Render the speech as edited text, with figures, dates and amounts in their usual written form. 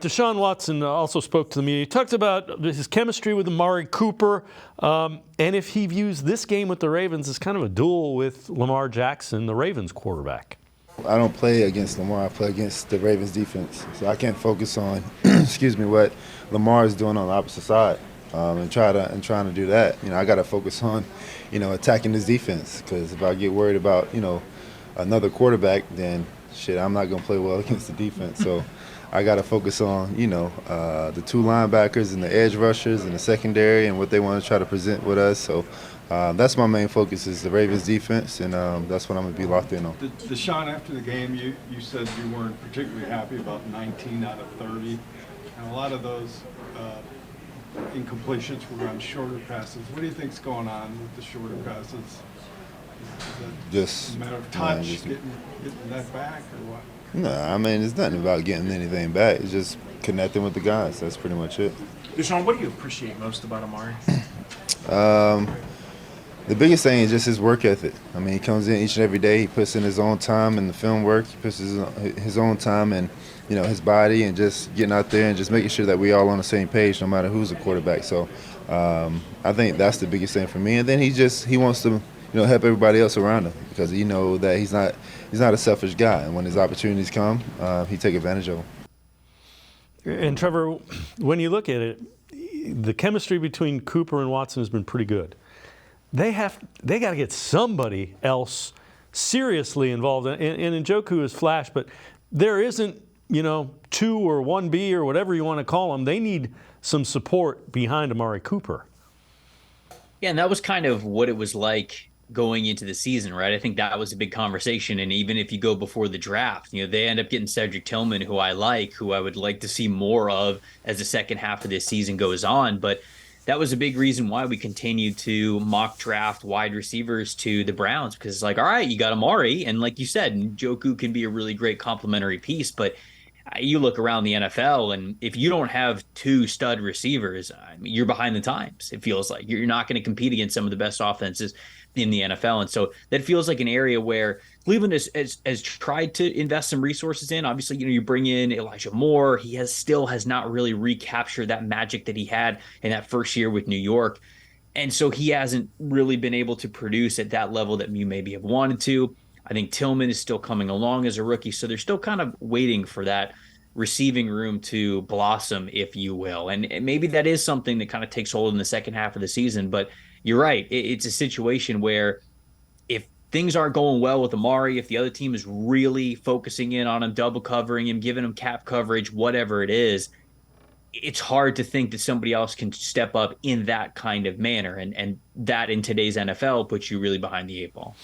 Deshaun Watson also spoke to the media. He talked about his chemistry with Amari Cooper, and if he views this game with the Ravens as kind of a duel with Lamar Jackson, the Ravens quarterback. I don't play against Lamar. I play against the Ravens defense. So I can't focus on, excuse me, what Lamar is doing on the opposite side, and trying to do that. I got to focus on, attacking this defense. Because if I get worried about, another quarterback, then shit, I'm not gonna play well against the defense. So I got to focus on, the two linebackers and the edge rushers and the secondary and what they want to try to present with us. So that's my main focus is the Ravens defense, and that's what I'm going to be locked in on. Deshaun, after the game, you said you weren't particularly happy about 19 out of 30, and a lot of those incompletions were on shorter passes. What do you think's going on with the shorter passes? Is that just a matter of touch, getting that back, or what? No, I mean, it's nothing about getting anything back. It's just connecting with the guys. That's pretty much it. Deshaun, what do you appreciate most about Amari? The biggest thing is just his work ethic. I mean, he comes in each and every day. He puts in his own time in the film work. He puts his own time in, his body, and just getting out there and just making sure that we all on the same page, no matter who's the quarterback. So I think that's the biggest thing for me. And then he wants to, help everybody else around him, because that he's not a selfish guy, and when his opportunities come, he take advantage of them. And Trevor, when you look at it, the chemistry between Cooper and Watson has been pretty good. They got to get somebody else seriously involved. And Njoku is flash, but there isn't 2 or 1B or whatever you want to call them. They need some support behind Amari Cooper. Yeah, and that was kind of what it was like going into the season, right? I think that was a big conversation. And even if you go before the draft, they end up getting Cedric Tillman, who I would like to see more of as the second half of this season goes on. But that was a big reason why we continued to mock draft wide receivers to the Browns, because it's like, all right, you got Amari, and like you said, Njoku can be a really great complementary piece, but you look around the NFL, and if you don't have 2 stud receivers, you're behind the times. It feels like you're not going to compete against some of the best offenses in the NFL. And so that feels like an area where Cleveland has tried to invest some resources in. Obviously, you bring in Elijah Moore. He still has not really recaptured that magic that he had in that first year with New York. And so he hasn't really been able to produce at that level that you maybe have wanted to. I think Tillman is still coming along as a rookie, so they're still kind of waiting for that receiving room to blossom, if you will. And maybe that is something that kind of takes hold in the second half of the season. But you're right. It's a situation where if things aren't going well with Amari, if the other team is really focusing in on him, double covering him, giving him cap coverage, whatever it is, it's hard to think that somebody else can step up in that kind of manner. And that in today's NFL puts you really behind the 8 ball.